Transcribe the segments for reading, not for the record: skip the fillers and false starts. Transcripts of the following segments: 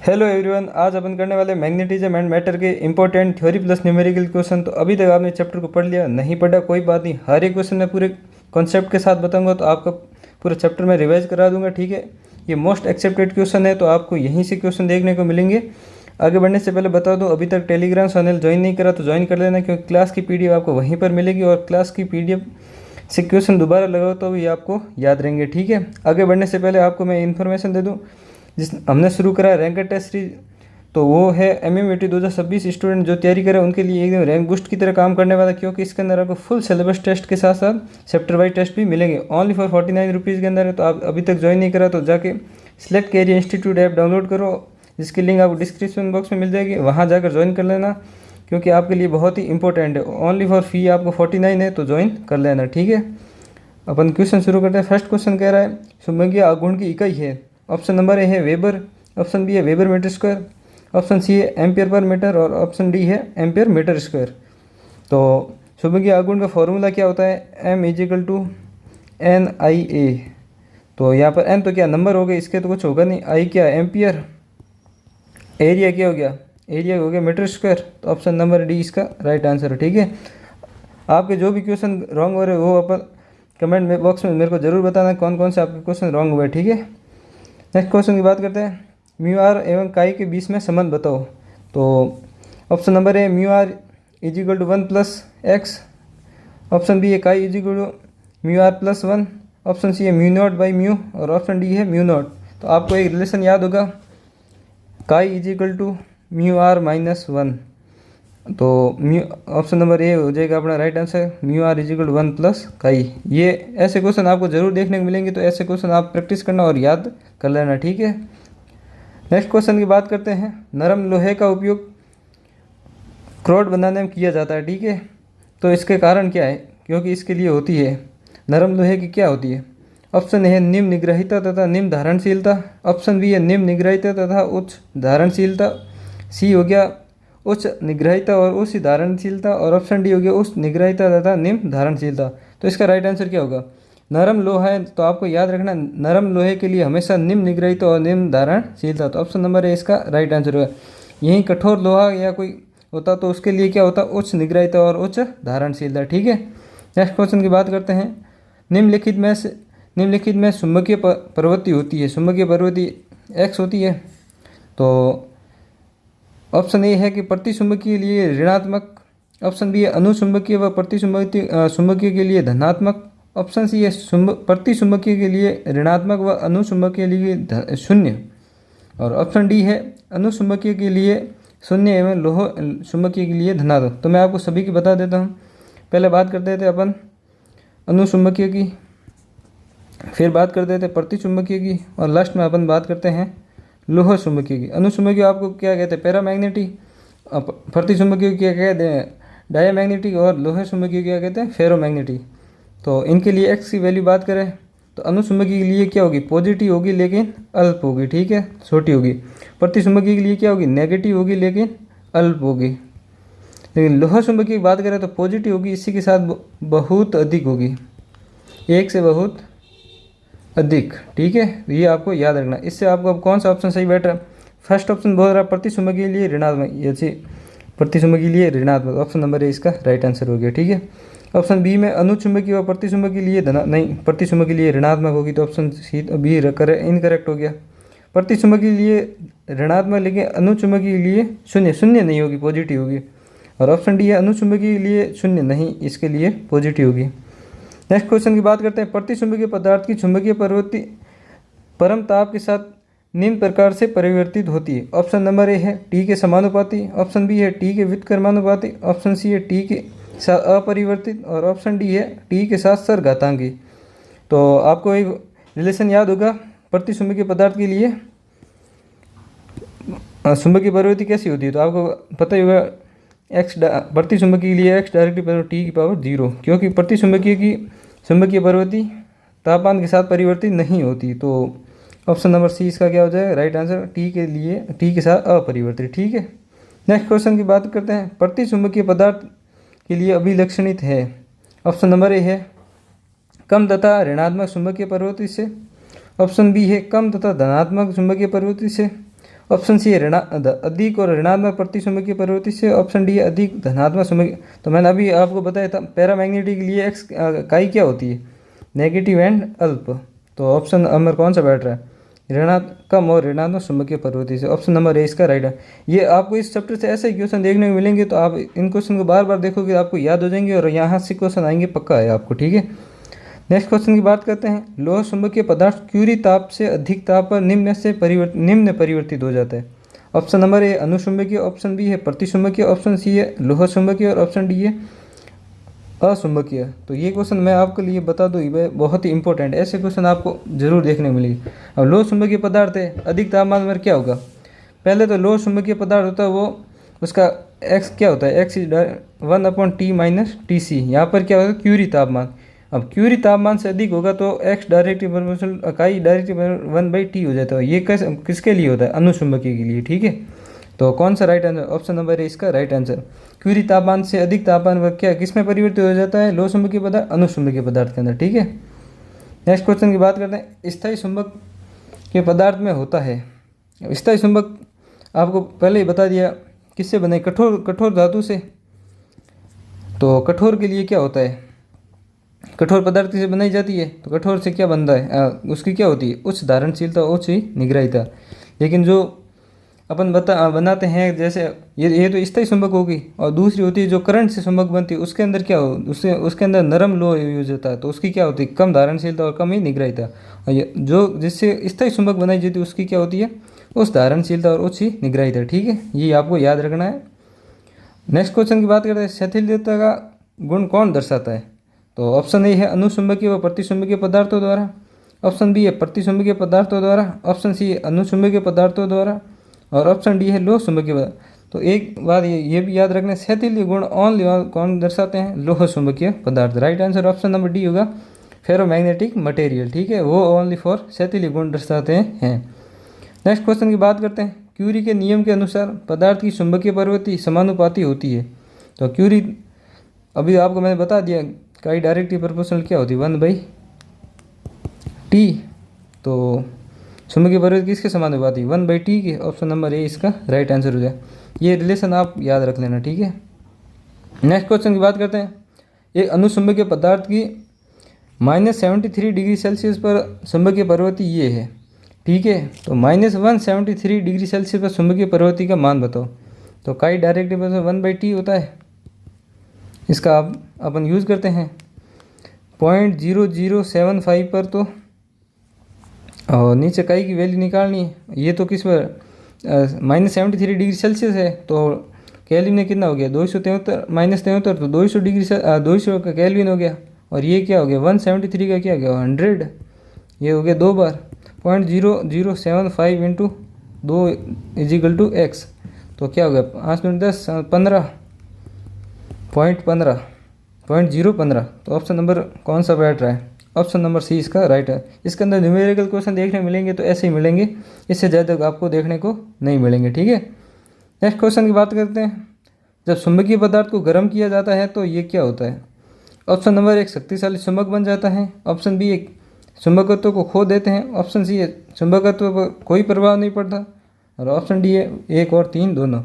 Hello everyone, आज अपन करने वाले मैग्नेटिज्म एंड मैटर के important theory plus numerical question. तो अभी तक आपने चैप्टर को पढ़ लिया, नहीं पढ़ा कोई बात नहीं, हर एक क्वेश्चन मैं पूरे कॉन्सेप्ट के साथ बताऊंगा, तो आपका पूरा चैप्टर मैं रिवाइज करा दूंगा। ठीक है, ये मोस्ट एक्सेप्टेड क्वेश्चन है, तो आपको यहीं से क्वेश्चन देखने को मिलेंगे। आगे बढ़ने से पहले बता दूँ, अभी तक टेलीग्राम चैनल ज्वाइन नहीं करा तो ज्वाइन कर लेना, क्योंकि क्लास की PDF आपको वहीं पर मिलेगी और क्लास की PDF से क्वेश्चन दोबारा लगाओ तो भी आपको याद रहेंगे। ठीक है, आगे बढ़ने से पहले आपको मैं इन्फॉर्मेशन दे दूँ, जिस हमने शुरू करा रैंक टेस्ट सीरीज, तो वो है MMAT 2026 स्टूडेंट जो तैयारी करे उनके लिए एकदम रैंक बूस्ट की तरह काम करने वाला, क्योंकि इसके अंदर आपको फुल सिलेबस टेस्ट के साथ साथ चैप्टर वाइज टेस्ट भी मिलेंगे। ओनली फॉर 49 रुपीज़ के अंदर है। तो आप अभी तक ज्वाइन नहीं करा तो जाके select career institute app download करो, जिसकी लिंक आपको डिस्क्रिप्शन बॉक्स में मिल जाएगी, वहाँ जाकर ज्वाइन कर लेना, क्योंकि आपके लिए बहुत ही इंपॉर्टेंट है। ओनली फॉर फी आपको 49 है, तो ज्वाइन कर लेना। ठीक है, अपन क्वेश्चन शुरू करते हैं। फर्स्ट क्वेश्चन कह रहा है चुंबकीय आघूर्ण की इकाई है। ऑप्शन नंबर ए है वेबर, ऑप्शन बी है weber meter square, option C है एम्पियर पर मीटर और ऑप्शन डी है एम्पियर मीटर स्क्वायर। तो चुंबकीय आघूर्ण का फॉर्मूला क्या होता है? M = NIA। तो यहाँ पर N तो क्या नंबर हो गए, इसके तो कुछ होगा नहीं, I क्या एम्पियर, एरिया क्या हो गया, एरिया हो गया मीटर स्क्वायर। तो ऑप्शन नंबर डी इसका राइट आंसर है। ठीक है, आपके जो भी क्वेश्चन रॉन्ग हो रहे हैं वो अपन कमेंट में बॉक्स में मेरे को जरूर बताना कौन कौन से आपके क्वेश्चन रॉन्ग हुए। ठीक है, नेक्स्ट क्वेश्चन की बात करते हैं। μr एवं काई के बीच में संबंध बताओ। तो option number A μr = 1 + x, option B है काई = μr + 1, ऑप्शन सी है μ0/μ और ऑप्शन डी है μ0। तो आपको एक रिलेशन याद होगा, काई = μr - 1। तो ऑप्शन नंबर ए हो जाएगा अपना राइट आंसर, μr = 1 + काई। ये ऐसे क्वेश्चन आपको ज़रूर देखने को मिलेंगे, तो ऐसे क्वेश्चन आप प्रैक्टिस करना और याद कर लेना। ठीक है, नेक्स्ट क्वेश्चन की बात करते हैं। नरम लोहे का उपयोग क्रोड बनाने में किया जाता है। ठीक है, तो इसके कारण क्या है? क्योंकि इसके लिए होती है नरम लोहे की क्या होती है? ऑप्शन ए है निम्न निग्रहिता तथा निम्न धारणशीलता, ऑप्शन बी है निम्न निग्रहिता तथा उच्च धारणशीलता, सी हो गया उच्च निग्रहिता और उच्च धारणशीलता, और ऑप्शन डी हो गया उच्च निग्रहिता तथा निम्न धारणशीलता। तो इसका राइट आंसर क्या होगा? नरम लोहा है, तो आपको याद रखना नरम लोहे के लिए हमेशा निम्न निग्रहिता और निम्न धारणशीलता। तो ऑप्शन नंबर ए इसका राइट आंसर होगा। यहीं कठोर लोहा या कोई होता तो उसके लिए क्या होता? उच्च निग्रहिता और उच्च धारणशीलता। ठीक है, नेक्स्ट क्वेश्चन की बात करते हैं। निम्नलिखित में चुंबकीय प्रवृत्ति होती है, चुंबकीय प्रवृत्ति एक्स होती है। तो ऑप्शन ए है कि प्रतिचुंबकीय के लिए ऋणात्मक, ऑप्शन बी है अनुचुंबकीय व चुंबकीय के लिए धनात्मक, ऑप्शन सी है प्रतिचुंबकीय के लिए ऋणात्मक व अनुचुंबकीय के लिए शून्य, और ऑप्शन डी है अनुचुंबकीय के लिए शून्य एवं लोह चुंबकीय के लिए धनात्मक। तो मैं आपको सभी की बता देता हूँ। पहले बात करते थे अपन अनुचुंबकीय की, फिर बात करते थे प्रतिचुंबकीय की, और लास्ट में अपन बात करते हैं लोह चुंबकीय की। अनुचुंबकीय आपको क्या कहते हैं? पैरामैग्नेटिक। प्रतिचुंबकीय क्या कहते हैं? डायमैग्नेटिक। और लोह चुंबकीय क्या कहते हैं? फेरोमैग्नेटिक। तो इनके लिए एक्स की वैल्यू बात करें तो अनुचुंबकीय के लिए क्या होगी? पॉजिटिव होगी लेकिन अल्प होगी। ठीक है, छोटी होगी। प्रतिचुंबकीय के लिए क्या होगी? नेगेटिव होगी लेकिन अल्प होगी। लेकिन लोह चुंबकीय की बात करें तो पॉजिटिव होगी, इसी के साथ बहुत अधिक होगी, एक से बहुत अधिक। ठीक है, ये आपको याद रखना। इससे आपको अब कौन सा ऑप्शन सही बैठ रहा है? फर्स्ट ऑप्शन बोल रहा है प्रतिचुंबकीय के लिए ऋणात्मक, ये प्रतिचुंबकीय के लिए ऋणात्मक, ऑप्शन नंबर ए इसका राइट आंसर हो गया। ठीक है, ऑप्शन बी में अनुचुंबकीय व प्रतिचुंबकीय के लिए नहीं, प्रतिचुंबकीय के लिए ऋणात्मक होगी, तो ऑप्शन सी बी इनकरेक्ट हो गया। प्रतिचुंबकीय के लिए ऋणात्मक लेकिन अनुचुंबकीय के लिए शून्य नहीं होगी, पॉजिटिव होगी। और ऑप्शन डी है अनुचुंबकीय के लिए शून्य नहीं, इसके लिए पॉजिटिव होगी। नेक्स्ट क्वेश्चन की बात करते हैं। प्रतिचुंबकीय पदार्थ की चुंबकीय प्रवृत्ति परम ताप के साथ निम्न प्रकार से परिवर्तित होती है। ऑप्शन नंबर ए है टी के समानुपाती, ऑप्शन बी है टी के व्युत्क्रमानुपाती, ऑप्शन सी है टी के साथ अपरिवर्तित, और ऑप्शन डी है टी के साथ सरघातांकी। तो आपको एक रिलेशन याद होगा प्रतिचुंबकीय पदार्थ के लिए चुंबकीय प्रवृत्ति कैसी होती है? तो आपको पता ही होगा प्रतिचुंबकीय के लिए एक्स डायरेक्टिव टी की पावर 0, क्योंकि प्रतिचुंबकीय की चुंबकीय प्रवृत्ति तापमान के साथ परिवर्तित नहीं होती। तो ऑप्शन नंबर सी इसका क्या हो जाएगा? राइट आंसर, टी के साथ अपरिवर्तित। ठीक है, नेक्स्ट क्वेश्चन की बात करते हैं। प्रतिचुंबकीय पदार्थ के लिए अभिलक्षणित है। ऑप्शन नंबर ए है कम तथा ऋणात्मक चुंबकीय प्रवृत्ति से, ऑप्शन बी है कम तथा धनात्मक चुंबकीय प्रवृत्ति से, ऑप्शन सी है अधिक और ऋणात्मक प्रतिचुंबकीय प्रवृत्ति से, ऑप्शन डी है अधिक धनात्मक चुंबकीय। तो मैंने अभी आपको बताया था पैरामैग्नेटिक के लिए एक्स काई क्या होती है, नेगेटिव एंड अल्प। तो ऑप्शन नंबर कौन सा बैठ रहा है, कम और ऋणात्मक चुंबकीय प्रवृत्ति से, ऑप्शन नंबर ए इसका राइट है। ये आपको इस चैप्टर से ऐसे क्वेश्चन देखने को मिलेंगे, तो आप इन क्वेश्चन को बार बार देखोगे आपको याद हो जाएंगे और यहाँ से क्वेश्चन आएंगे पक्का है आपको, ठीक है। नेक्स्ट क्वेश्चन की बात करते हैं। लोह चुंबकीय पदार्थ क्यूरी ताप से अधिक ताप पर निम्न परिवर्तित हो जाता है। ऑप्शन नंबर ए अनुचुंबकीय, ऑप्शन बी है प्रतिचुंबकीय, ऑप्शन सी है लोह चुंबकीय और ऑप्शन डी है अचुंबकीय। तो ये क्वेश्चन मैं आपके लिए बता दूँ ये बहुत ही इंपॉर्टेंट है, ऐसे क्वेश्चन आपको जरूर देखने को मिलेगी। अब लोह चुंबकीय पदार्थ है, अधिक तापमान पर क्या होगा। पहले तो लोह चुंबकीय पदार्थ होता है वो उसका एक्स क्या होता है, x is 1/T minus T C. यहाँ पर क्या होगा क्यूरी तापमान। अब क्यूरी तापमान से अधिक होगा तो एक्स डायरेक्टली प्रोपोर्शनल इकाई डायरेक्टली 1/T हो जाता है। ये किसके लिए होता है, अनुचुंबकीय के लिए, ठीक है। तो कौन सा राइट आंसर, ऑप्शन नंबर है इसका राइट आंसर। क्यूरी तापमान से अधिक तापमान पर क्या किस में परिवर्तित हो जाता है, लोह चुंबकीय पदार्थ अनुचुंबकीय पदार्थ के अंदर, ठीक है। नेक्स्ट क्वेश्चन की बात करते हैं। स्थायी चुंबक के पदार्थ में होता है, स्थायी चुंबक आपको पहले ही बता दिया किससे बने, कठोर धातु से। तो कठोर के लिए क्या होता है, कठोर पदार्थ से बनाई जाती है, तो कठोर से क्या बनता है, उसकी क्या होती है उच्च धारणशीलता, उच्च निग्राहिता। लेकिन जो अपन बनाते हैं जैसे ये तो स्थायी चुंबक होगी, और दूसरी होती है जो करंट से चुंबक बनती है, उसके अंदर क्या हो उसके अंदर नरम लोह यूज होता है, तो उसकी क्या होती है कम धारणशीलता और कम ही निग्राहिता। और ये जो जिससे स्थायी चुंबक बनाई जाती है उसकी क्या होती है उस धारणशीलता और उच्च निग्राहिता, ठीक है। ये आपको याद रखना है। नेक्स्ट क्वेश्चन की बात करते हैं। शिथिलता का गुण कौन दर्शाता है। तो ऑप्शन ए है अनुचुंबकीय व प्रतिचुंबकीय पदार्थों द्वारा, ऑप्शन बी है प्रतिचुंबकीय पदार्थों द्वारा, ऑप्शन सी है अनुचुंबकीय पदार्थों द्वारा, और ऑप्शन डी है लोह चुंबकीय पदार्थ। तो एक बात ये भी याद रखना है, शिथिल गुण ओनली कौन दर्शाते हैं, लोह चुंबकीय पदार्थ। Right answer option number D होगा फेरोमैग्नेटिक मटेरियल, ठीक है, वो ओनली फॉर शिथिल गुण दर्शाते हैं। नेक्स्ट क्वेश्चन की बात करते हैं। क्यूरी के नियम के अनुसार पदार्थ की चुंबकीय प्रवृत्ति समानुपाती होती है। तो क्यूरी अभी आपको मैंने बता दिया काई डायरेक्टली प्रोपोर्शनल क्या होती है 1/T। तो चुंबकीय प्रवृत्ति किसके समानुपाती 1/T के, ऑप्शन नंबर ए इसका राइट आंसर हो जाए। ये रिलेशन आप याद रख लेना, ठीक है। नेक्स्ट क्वेश्चन की बात करते हैं। एक अनुचुंबकीय पदार्थ की -73 डिग्री सेल्सियस पर चुंबकीय प्रवृत्ति ये है, ठीक है। तो -173 डिग्री सेल्सियस पर चुंबकीय प्रवृत्ति का मान बताओ। तो काई डायरेक्टली प्रोपोर्शनल 1/T होता है, इसका आप अपन यूज़ करते हैं 0.0075 पर। तो और नीचे काई की वैल्यू निकालनी है, ये तो किस पर -73 डिग्री सेल्सियस है, तो केल्विन में कितना हो गया 273 -73, तो 200 डिग्री 200 का केल्विन हो गया। और ये क्या हो गया 173 का क्या हो गया 100, ये हो गया 2 बार 0.0075 इंटू 2 = x। तो क्या हो गया 5 × 10 15.015। तो ऑप्शन नंबर कौन सा बैठ रहा है, ऑप्शन नंबर सी इसका राइट है। इसके अंदर न्यूमेरिकल क्वेश्चन देखने मिलेंगे तो ऐसे ही मिलेंगे, इससे ज़्यादा आपको देखने को नहीं मिलेंगे, ठीक है। नेक्स्ट क्वेश्चन की बात करते हैं। जब चुंबकीय पदार्थ को गर्म किया जाता है तो ये क्या होता है। ऑप्शन नंबर एक शक्तिशाली चुंबक बन जाता है, ऑप्शन बी एक चुंबकत्व को खो देते हैं, ऑप्शन सी है चुंबकत्व पर कोई प्रभाव नहीं पड़ता, और ऑप्शन डी है 1 और 3 दोनों।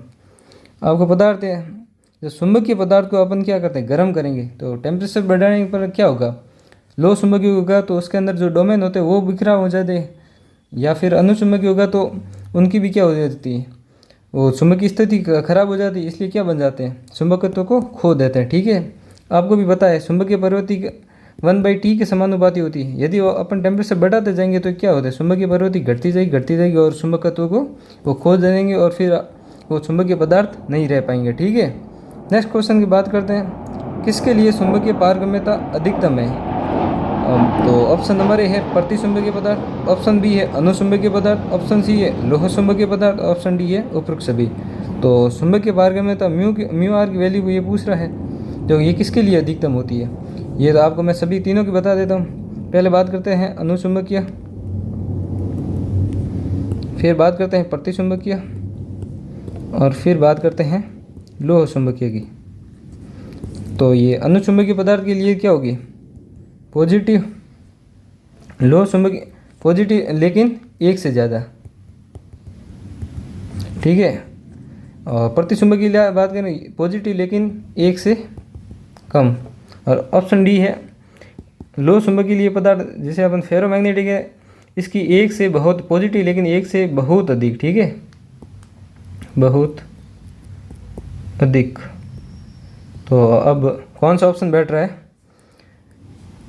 आपको पदार्थ है जो चुंबकीय पदार्थ को अपन क्या करते हैं गर्म करेंगे, तो टेम्परेचर बढ़ाने पर क्या होगा लो चुंबकीय होगा तो उसके अंदर जो डोमेन होते हैं वो बिखरा हो जाते हैं, या फिर अनुचुंबकीय होगा तो उनकी भी क्या हो जाती है वो चुंबकीय स्थिति खराब हो जाती है, इसलिए क्या बन जाते हैं चुंबकत्व को खो देते हैं, ठीक है। आपको भी पता है चुंबकीय प्रवृत्ति 1/T के समानुपाती होती है। यदि वो अपन टेम्परेचर बढ़ाते जाएंगे तो क्या होता है चुंबकीय प्रवृत्ति घटती जाएगी और चुंबकत्व को वो खो देंगे और फिर वो चुंबकीय पदार्थ नहीं रह पाएंगे, ठीक है। नेक्स्ट क्वेश्चन की बात करते हैं। किसके लिए चुंबकीय पारगम्यता अधिकतम है। तो ऑप्शन नंबर ए है प्रतिचुंबकीय पदार्थ, ऑप्शन बी है अनुचुंबकीय पदार्थ, ऑप्शन सी है लोह चुंबकीय पदार्थ, ऑप्शन डी है उपरोक्त सभी। तो चुंबकीय पारगम्यता म्यू आर की वैल्यू ये पूछ रहा है, जो ये किसके लिए अधिकतम होती है। ये तो आपको मैं सभी तीनों की बता देता हूँ। पहले बात करते हैं अनुचुंबकीय, फिर बात करते हैं प्रतिचुंबकीय, और फिर बात करते हैं लोह चुंबकीय की। तो ये अनुचुंबकीय पदार्थ के लिए क्या होगी पॉजिटिव, लोह चुंबकीय पॉजिटिव लेकिन 1 से ज़्यादा, ठीक है। और प्रतिचुंबकीय बात करें पॉजिटिव लेकिन 1 से कम। और ऑप्शन डी है लो चुंबकीय लिए पदार्थ, जैसे अपन फेरोमैग्नेटिक है, इसकी 1 से बहुत पॉजिटिव लेकिन 1 से बहुत अधिक। ठीक है, बहुत अधिक। तो अब कौन सा ऑप्शन बैठ रहा है?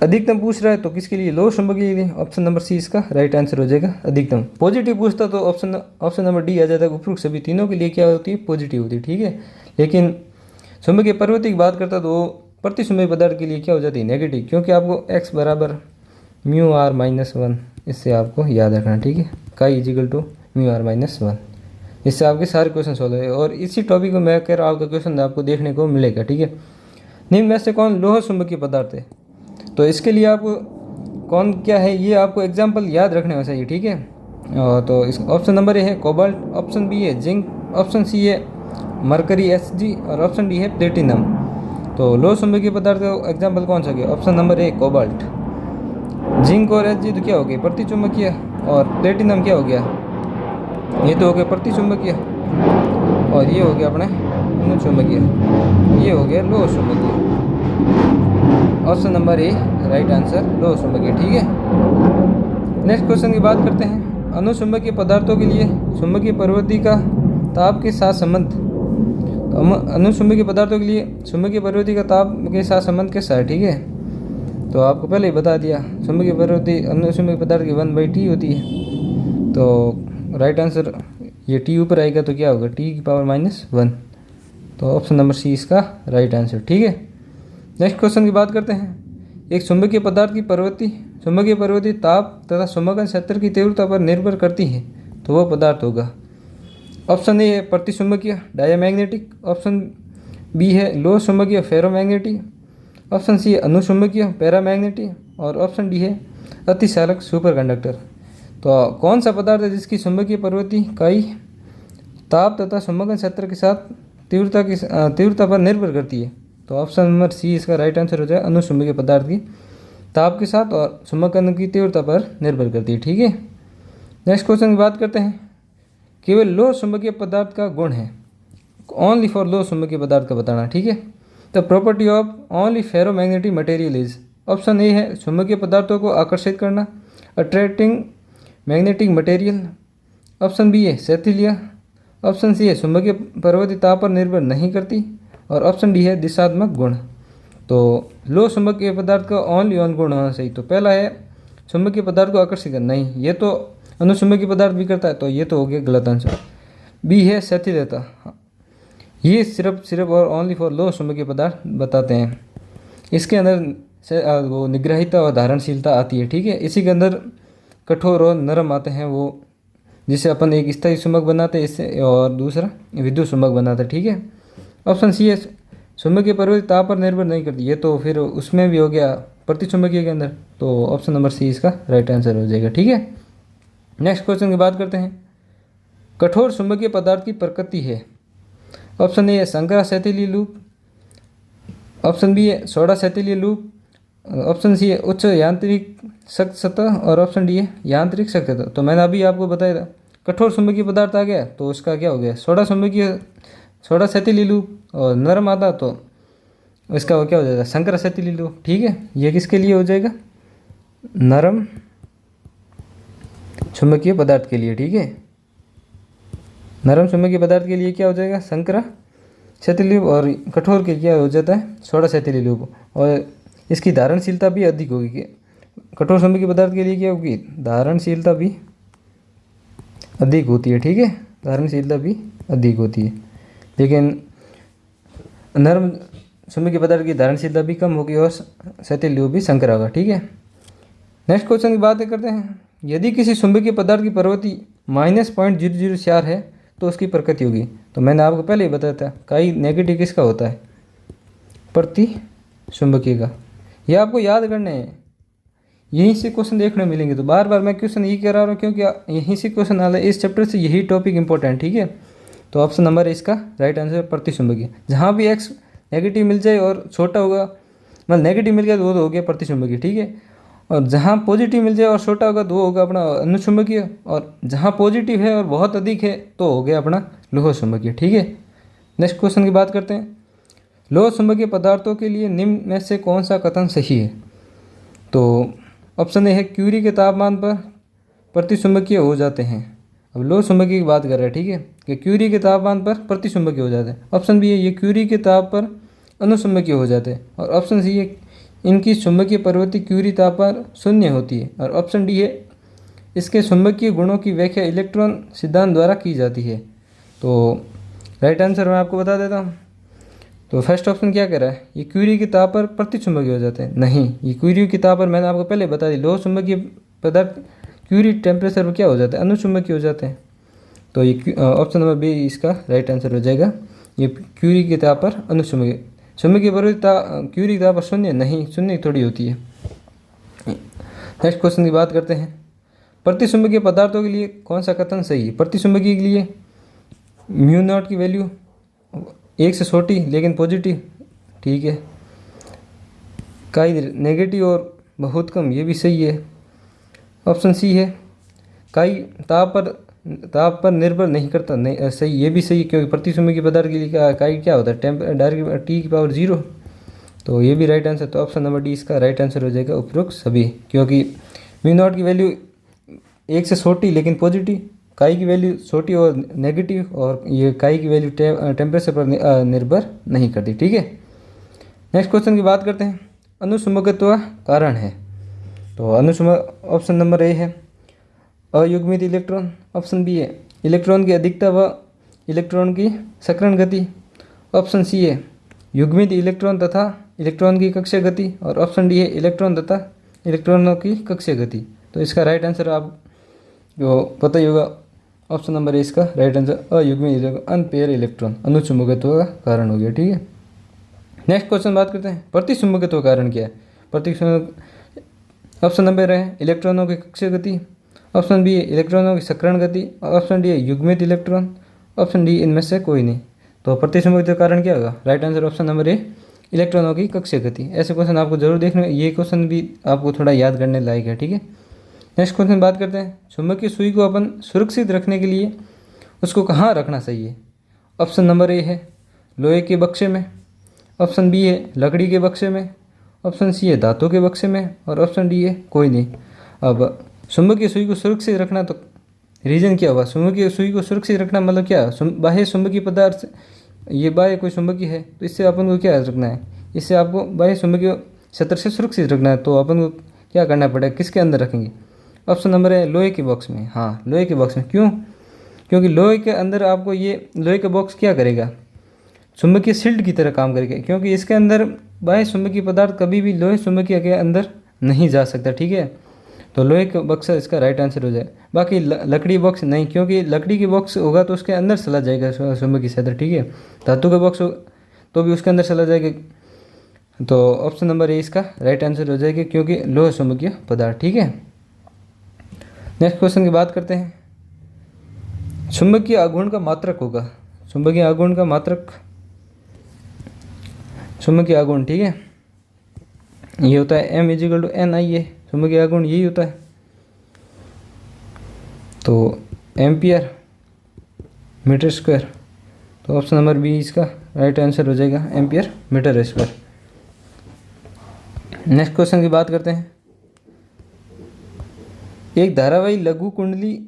अधिकतम पूछ रहा है तो किसके लिए? लो चुंबकीय लिए। ऑप्शन नंबर सी इसका राइट आंसर हो जाएगा, अधिकतम। पॉजिटिव पूछता तो ऑप्शन नंबर डी आ जाता है। उपरोक्त सभी तीनों के लिए क्या होती है? पॉजिटिव होती है। ठीक है, लेकिन चुंबकीय प्रवृत्ति की बात करता तो प्रति चुंबकीय पदार्थ के लिए क्या हो जाती है? नेगेटिव, क्योंकि आपको x बराबर म्यू आर माइनस 1 इससे आपको याद रखना। ठीक है, chi is equal to mu R minus 1, इससे आपके सारे क्वेश्चन सॉल्व है। और इसी टॉपिक को मैं कह रहा हूँ आपका क्वेश्चन आपको देखने को मिलेगा। ठीक है, निम्न में से कौन लोह चुंबकीय पदार्थ है? तो इसके लिए आपको कौन क्या है ये आपको एग्जाम्पल याद रखने होना चाहिए। ठीक है, तो इस ऑप्शन नंबर ए है कोबाल्ट, ऑप्शन बी है जिंक, ऑप्शन सी है मरकरी Hg और ऑप्शन डी है प्लेटिनम। तो लोह चुंबकीय पदार्थ का एग्जाम्पल कौन सा गया? ऑप्शन नंबर ए कोबाल्ट। जिंक और Hg तो क्या हो गया? प्रतिचुंबकीय। और प्लेटिनम क्या हो गया? ये तो हो गया प्रतिचुंबकीय, और ये हो गया अपने अनुचुंबकीय, ये हो गया लोह चुंबकीय। ऑप्शन नंबर ए राइट आंसर लोह चुंबकीय। ठीक है, नेक्स्ट क्वेश्चन की बात करते हैं। अनुचुंबकीय पदार्थों के लिए चुंबकीय प्रवृत्ति का ताप के साथ संबंध। तो अनुचुंबकीय पदार्थों के लिए चुंबकीय प्रवृत्ति का ताप के साथ संबंध कैसा है? ठीक है, तो आपको पहले ही बता दिया, चुंबकीय प्रवृत्ति अनुचुंबकीय पदार्थ की 1/t होती है। तो राइट आंसर ये t ऊपर आएगा तो क्या होगा? t की पावर -1। तो ऑप्शन नंबर सी इसका राइट आंसर। ठीक है, नेक्स्ट क्वेश्चन की बात करते हैं। एक चुंबकीय पदार्थ की प्रवृत्ति, चुंबकीय प्रवृत्ति ताप तथा चुंबकन क्षेत्र की तीव्रता पर निर्भर करती है, तो वह पदार्थ होगा। ऑप्शन ए है प्रतिचुंबकीय डायमैग्नेटिक, ऑप्शन बी है लो चुंबकीय फेरोमैग्नेटिक, ऑप्शन सी है अनुचुंबकीय पैरामैग्नेटिक और ऑप्शन डी है अतिचालक सुपरकंडक्टर। तो कौन सा पदार्थ है जिसकी चुंबकीय प्रवृत्ति कई ताप तथा चुंबकन क्षेत्र के साथ तीव्रता पर निर्भर करती है? तो ऑप्शन नंबर सी इसका राइट आंसर हो जाए, अनुचुंबकीय पदार्थ की ताप के साथ और चुंबकन की तीव्रता पर निर्भर करती है। ठीक है, नेक्स्ट क्वेश्चन की बात करते हैं। केवल लो चुंबकीय पदार्थ का गुण है, ओनली फॉर लो चुंबकीय पदार्थ का बताना। ठीक है, the property of only ferromagnetic material is. Option A है चुंबकीय पदार्थों को आकर्षित करना, attracting magnetic material, option B है शैथिल्य, ऑप्शन सी है चुंबकीय प्रवृत्ति ताप पर निर्भर नहीं करती और ऑप्शन डी है दिशात्मक गुण। तो लो चुंबकीय पदार्थ का ओनली ऑन गुण होना चाहिए। तो पहला है चुंबकीय पदार्थ को आकर्षित करना, नहीं ये तो अनुचुंबकीय पदार्थ भी करता है, तो ये तो हो गया गलत आंसर। बी है शैथिल्यता, ये सिर्फ और ओनली फॉर लो चुंबकीय पदार्थ बताते हैं। इसके अंदर से वो निग्रहिता और धारणशीलता आती है। ठीक है, इसी के अंदर कठोर और नरम आते हैं, वो जिसे अपन एक स्थायी चुंबक बनाते हैं इससे, और दूसरा विद्युत चुंबक बनाते हैं। ठीक है, ऑप्शन सी है चुंबकीय प्रवृत्ति ताप पर निर्भर नहीं करती, ये तो फिर उसमें भी हो गया प्रतिचुंबकीय के अंदर। तो ऑप्शन नंबर सी इसका राइट आंसर हो जाएगा। ठीक है, नेक्स्ट क्वेश्चन की बात करते हैं। कठोर चुंबकीय पदार्थ की प्रकृति है। ऑप्शन ए है संकरा शैथिल्य लूप, ऑप्शन बी है सोडा शैथिल्य लूप, ऑप्शन सी है उच्च यांत्रिक सख्त सतह और ऑप्शन डी है यांत्रिक सख्त सतह। तो मैंने अभी आपको बताया था कठोर चुंबकीय पदार्थ आ गया तो उसका क्या हो गया? सोडा शैथिल्य लूप। और नरम आता तो इसका वो क्या हो जाएगा? संकरा शैथिल्य लूप। ठीक है, ये किसके लिए हो जाएगा? नरम चुंबकीय पदार्थ के लिए। ठीक है, नरम चुंबकीय पदार्थ के लिए क्या हो जाएगा? संकरा शैथिल्य लूप। और कठोर के क्या हो जाता है? सोडा शैथिल्य लूप। और इसकी धारणशीलता भी अधिक होगी। कठोर चुंबकीय पदार्थ के लिए क्या होगी? धारणशीलता भी अधिक होती है। ठीक है, धारणशीलता भी अधिक होती है, लेकिन नरम चुंबकीय पदार्थ की धारणशीलता भी कम होगी और शैथिल्य लूप भी संकरा होगा। ठीक है, नेक्स्ट क्वेश्चन की बात करते हैं। यदि किसी चुंबकीय पदार्थ की प्रवृत्ति -0.004 है तो उसकी प्रकृति होगी। तो मैंने आपको पहले ही बताया था काई नेगेटिव किसका होता है? प्रति चुंबकीय का। यह आपको याद करने हैं, यहीं से क्वेश्चन देखने मिलेंगे। तो बार बार मैं क्वेश्चन यही करा रहा हूँ क्योंकि यहीं से क्वेश्चन आ रहा है, इस चैप्टर से यही टॉपिक इंपॉर्टेंट। ठीक है, तो ऑप्शन नंबर इसका राइट आंसर प्रति चुंबकीय। जहाँ भी एक्स नेगेटिव मिल जाए और छोटा होगा, मतलब नेगेटिव मिल गया तो वो तो हो गया प्रति चुंबकीय। ठीक है, और जहाँ पॉजिटिव मिल जाए और छोटा होगा तो वो होगा अपना अनुचुंबकीय, और जहाँ पॉजिटिव है और बहुत अधिक है तो हो गया अपना लोह चुंबकीय। ठीक है, नेक्स्ट क्वेश्चन की बात करते हैं। लोह चुंबकीय पदार्थों के लिए निम्न में से कौन सा कथन सही है? तो ऑप्शन ए है क्यूरी के तापमान पर प्रतिचुंबकीय हो जाते हैं। अब लोह चुंबकीय की बात कर रहे हैं, ठीक है, कि क्यूरी के तापमान पर प्रतिचुंबकीय हो जाते हैं। ऑप्शन बी है ये क्यूरी के ताप पर अनुचुंबकीय हो जाते हैं। और ऑप्शन सी है इनकी चुंबकीय प्रवृत्ति क्यूरी ताप पर शून्य होती है। और ऑप्शन डी है इसके चुंबकीय गुणों की व्याख्या इलेक्ट्रॉन सिद्धांत द्वारा की जाती है। तो राइट आंसर मैं आपको बता देता हूँ। तो फर्स्ट ऑप्शन क्या कह रहा है, ये क्यूरी के ताप पर प्रतिचुंबकीय हो जाते हैं। नहीं, ये क्यूरी के ताप पर मैंने आपको पहले बता दी, लोह चुंबकीय पदार्थ क्यूरी टेम्परेचर पर क्या हो जाता है, अनुचुंबकीय हो जाते हैं। तो ये ऑप्शन नंबर बी इसका राइट आंसर हो जाएगा। ये क्यूरी के ताप पर अनुचुंबकीय, चुंबकीय प्रवृत्ति क्यूरी के ताप पर शून्य नहीं, शून्य थोड़ी होती है। नेक्स्ट क्वेश्चन की बात करते हैं। प्रतिचुंबकीय पदार्थों के लिए कौन सा कथन सही है? प्रतिचुंबकीय के लिए म्यू नॉट की वैल्यू 1 से छोटी लेकिन पॉजिटिव, ठीक है। काई नेगेटिव और बहुत कम, ये भी सही है। ऑप्शन सी है काई ताप पर निर्भर नहीं करता, नहीं सही, ये भी सही है, क्योंकि प्रतिचुंबकीय पदार्थ के लिए काई क्या होता है, डायरेक्ट टी की पावर 0। तो ये भी राइट आंसर। तो ऑप्शन नंबर डी इसका राइट आंसर हो जाएगा उपरोक्त सभी, क्योंकि म्यू नॉट की वैल्यू 1 से छोटी लेकिन पॉजिटिव, काई की वैल्यू छोटी और नेगेटिव, और ये काई की वैल्यू टेम्परेचर पर निर्भर नहीं करती। ठीक है, नेक्स्ट क्वेश्चन की बात करते हैं। अनुचुंबकत्व का कारण है। तो ऑप्शन नंबर ए है अयुग्मित इलेक्ट्रॉन। ऑप्शन बी है इलेक्ट्रॉन की अधिकता व इलेक्ट्रॉन की सकरण गति। ऑप्शन सी है युग्मित इलेक्ट्रॉन तथा इलेक्ट्रॉन की कक्षीय गति। और ऑप्शन डी है इलेक्ट्रॉन तथा इलेक्ट्रॉनों की कक्षीय गति। तो इसका राइट आंसर आप जो पता ही होगा, ऑप्शन नंबर ए इसका राइट आंसर अयुग्मित इलेक्ट्रॉन, अनपेयर इलेक्ट्रॉन अनुचुंबकत्व का कारण हो गया। ठीक है, नेक्स्ट क्वेश्चन बात करते हैं। प्रतिचुंबकत्व का कारण क्या है? ऑप्शन नंबर है इलेक्ट्रॉनों की कक्षीय गति। ऑप्शन बी है इलेक्ट्रॉनों की सकरण गति। और ऑप्शन डी है युग्मित इलेक्ट्रॉन। ऑप्शन डी इनमें से कोई नहीं। तो प्रतिचुंबकत्व का कारण क्या होगा? राइट आंसर ऑप्शन नंबर ए इलेक्ट्रॉनों की कक्षीय गति। ऐसे क्वेश्चन आपको जरूर देखने, ये क्वेश्चन भी आपको थोड़ा याद करने लायक है। ठीक है, नेक्स्ट क्वेश्चन बात करते हैं। चुंबकीय सुई को अपन सुरक्षित रखने के लिए उसको कहाँ रखना चाहिए? ऑप्शन नंबर ए है लोहे के बक्से में। ऑप्शन बी है लकड़ी के बक्से में। ऑप्शन सी है धातु के बक्से में। और ऑप्शन डी है कोई नहीं। अब चुंबकीय सुई को सुरक्षित रखना, तो रीज़न क्या हुआ? चुंबकीय सुई को सुरक्षित रखना मतलब क्या? बाह्य चुंबकीय पदार्थ, ये बाह्य कोई चुंबकीय है तो इससे अपन को क्या रखना है? इससे आपको बाह्य चुंबकीय क्षेत्र से सुरक्षित रखना है। तो अपन को क्या करना पड़ेगा? किसके अंदर रखेंगे? ऑप्शन नंबर है लोहे के बॉक्स में। हाँ, लोहे के बॉक्स में। क्यों? क्योंकि लोहे के अंदर आपको ये लोहे का बॉक्स क्या करेगा? चुंबकीय शील्ड की तरह काम करेगा, क्योंकि इसके अंदर बाह्य चुंबकीय पदार्थ कभी भी लोहे चुंबकीय के अंदर नहीं जा सकता। ठीक है, तो लोहे का बॉक्स इसका राइट आंसर हो जाए। बाकी लकड़ी बॉक्स नहीं, क्योंकि लकड़ी की बॉक्स होगा तो उसके अंदर चला जाएगा चुंबकीय क्षेत्र। ठीक है, धातु का बॉक्स तो भी उसके अंदर चला जाएगा। तो ऑप्शन नंबर ए इसका राइट आंसर हो जाएगा, क्योंकि लोह चुंबकीय पदार्थ। ठीक है, नेक्स्ट क्वेश्चन की बात करते हैं। चुंबकीय आघूर्ण का मात्रक होगा। चुंबकीय आघूर्ण का मात्रक, चुंबकीय आघूर्ण, ठीक है, ये होता है M = NIA। चुंबकीय आघूर्ण यही होता है। तो एम्पियर मीटर स्क्वायर। तो ऑप्शन नंबर बी इसका राइट आंसर हो जाएगा, ampere meter square. Next question की बात करते हैं। एक धारावाही लघु कुंडली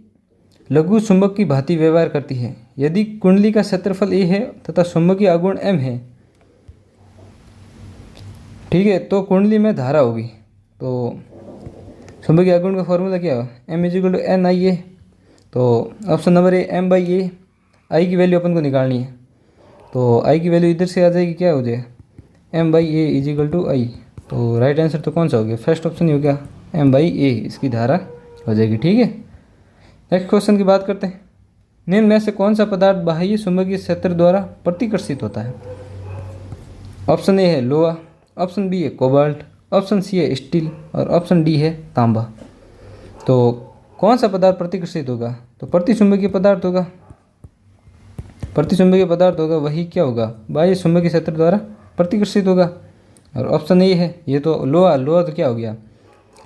लघु चुंबक की भांति व्यवहार करती है। यदि कुंडली का क्षेत्रफल A है तथा चुंबकीय आघूर्ण M है, ठीक है, तो कुंडली में धारा होगी। तो चुंबकीय आघूर्ण का फॉर्मूला क्या होगा? M = NIA। तो ऑप्शन नंबर ए M/A। आई की वैल्यू अपन को निकालनी है, तो आई की वैल्यू इधर से आ जाएगी, क्या हो जाएगा? M/A = I। तो राइट आंसर तो कौन सा हो गया? फर्स्ट ऑप्शन ही हो गया, M/A इसकी धारा हो जाएगी। ठीक है, नेक्स्ट क्वेश्चन की बात करते हैं। निम्न में से कौन सा पदार्थ बाह्य चुंबकीय क्षेत्र द्वारा प्रतिकर्षित होता है? ऑप्शन ए है लोहा। ऑप्शन बी है कोबाल्ट। ऑप्शन सी है स्टील। और ऑप्शन डी है तांबा। तो कौन सा पदार्थ प्रतिकर्षित होगा? तो प्रतिचुंबकीय पदार्थ होगा। प्रतिचुंबकीय पदार्थ होगा, वही क्या होगा? बाह्य चुंबकीय क्षेत्र द्वारा प्रतिकर्षित होगा। और ऑप्शन ए है, ये तो लोहा। लोहा तो क्या हो गया?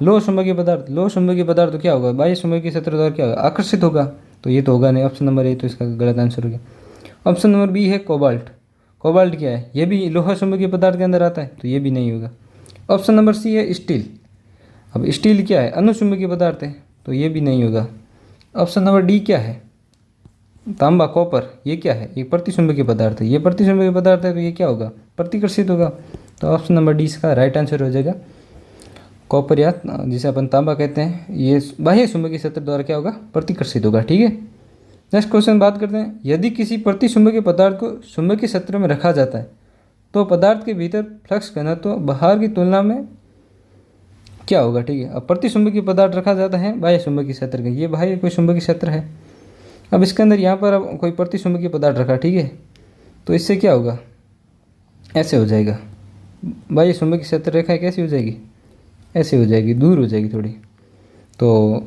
लोह चुंबकीय पदार्थ तो क्या होगा, बाह्य चुंबकीय क्षेत्र द्वारा क्या होगा, आकर्षित होगा। तो ये तो होगा नहीं, ऑप्शन नंबर ए तो इसका गलत आंसर हो गया। ऑप्शन नंबर बी है कोबाल्ट। कोबाल्ट क्या है, ये भी लोहा चुंबकीय पदार्थ के अंदर आता है, तो ये भी नहीं होगा। ऑप्शन नंबर सी है स्टील। अब स्टील क्या है, अनुचुंबकीय पदार्थ है, तो ये भी नहीं होगा। ऑप्शन नंबर डी क्या है, तांबा कॉपर, ये क्या है, ये प्रतिचुंबकीय पदार्थ है, ये प्रतिचुंबकीय पदार्थ है, तो ये क्या होगा, प्रतिकर्षित होगा। तो ऑप्शन नंबर डी इसका राइट आंसर हो जाएगा। कॉपर या जिसे अपन तांबा कहते हैं, ये बाह्य चुंबकीय क्षेत्र द्वारा क्या होगा, प्रतिकर्षित होगा। ठीक है, नेक्स्ट क्वेश्चन बात करते हैं। यदि किसी प्रतिचुंबकीय पदार्थ को चुंबकीय क्षेत्र में रखा जाता है तो पदार्थ के भीतर फ्लक्स घनत्व तो बाहर की तुलना में क्या होगा। ठीक है, अब प्रतिचुंबकीय पदार्थ रखा जाता है बाह्य चुंबकीय क्षेत्र का, ये बाह्य कोई चुंबकीय क्षेत्र है। अब इसके अंदर यहाँ पर अब कोई प्रतिचुंबकीय पदार्थ रखा, ठीक है, तो इससे क्या होगा, ऐसे हो जाएगा, बाह्य चुंबकीय क्षेत्र रेखा कैसी हो जाएगी, ऐसे हो जाएगी, दूर हो जाएगी थोड़ी। तो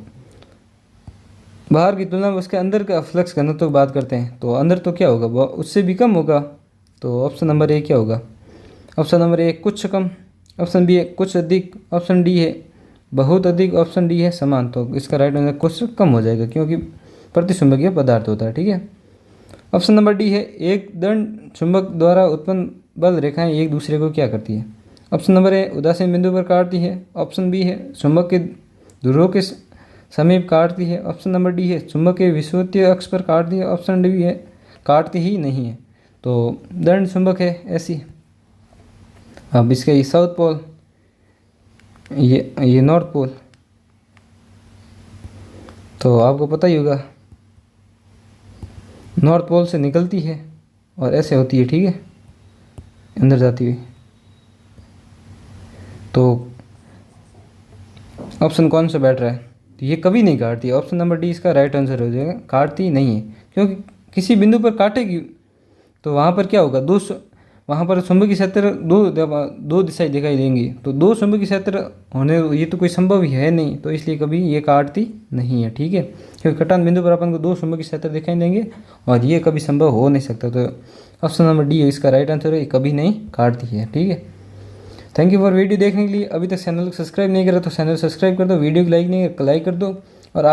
बाहर की तुलना में उसके अंदर का फ्लक्स घनत्व की बात करते हैं, तो अंदर तो क्या होगा, वो उससे भी कम होगा। तो ऑप्शन नंबर ए क्या होगा, ऑप्शन नंबर ए कुछ कम, ऑप्शन बी है कुछ अधिक, ऑप्शन डी है बहुत अधिक, ऑप्शन डी है समान। तो इसका राइट आंसर कुछ कम हो जाएगा, क्योंकि प्रतिचुंबकीय पदार्थ होता है। ठीक है, ऑप्शन नंबर डी है एक दंड चुंबक द्वारा उत्पन्न बल रेखाएं एक दूसरे को क्या करती है। ऑप्शन नंबर ए उदासीन बिंदु पर काटती है, ऑप्शन बी है चुंबक के ध्रुवों के समीप काटती है, ऑप्शन नंबर डी है चुंबक के विषुवतीय अक्ष पर काटती है, ऑप्शन डी है काटती ही नहीं है। तो दंड चुंबक है ऐसी। अब इसका ये साउथ पोल, ये नॉर्थ पोल, तो आपको पता ही होगा नॉर्थ पोल से निकलती है और ऐसे होती है, ठीक है, अंदर जाती हुई। तो ऑप्शन कौन सा बैठ रहा है, तो ये कभी नहीं काटती, ऑप्शन नंबर डी इसका राइट आंसर हो जाएगा, काटती नहीं है। क्योंकि किसी बिंदु पर काटेगी तो वहाँ पर क्या होगा, वहाँ पर चुंबकीय क्षेत्र दो दिशाएं दिखाई देंगी, तो दो चुंबकीय क्षेत्र होने ये तो कोई संभव ही है नहीं, तो इसलिए कभी ये काटती नहीं है। ठीक है, क्योंकि कटान बिंदु पर अपन को दो चुंबकीय क्षेत्र दिखाई देंगे और ये कभी संभव हो नहीं सकता। तो ऑप्शन नंबर डी इसका राइट आंसर है, ये कभी नहीं काटती है। ठीक है, थैंक यू फॉर वीडियो देखने के लिए। अभी तक चैनल को सब्सक्राइब नहीं करा तो चैनल सब्सक्राइब कर दो, वीडियो को लाइक नहीं लाइक कर दो।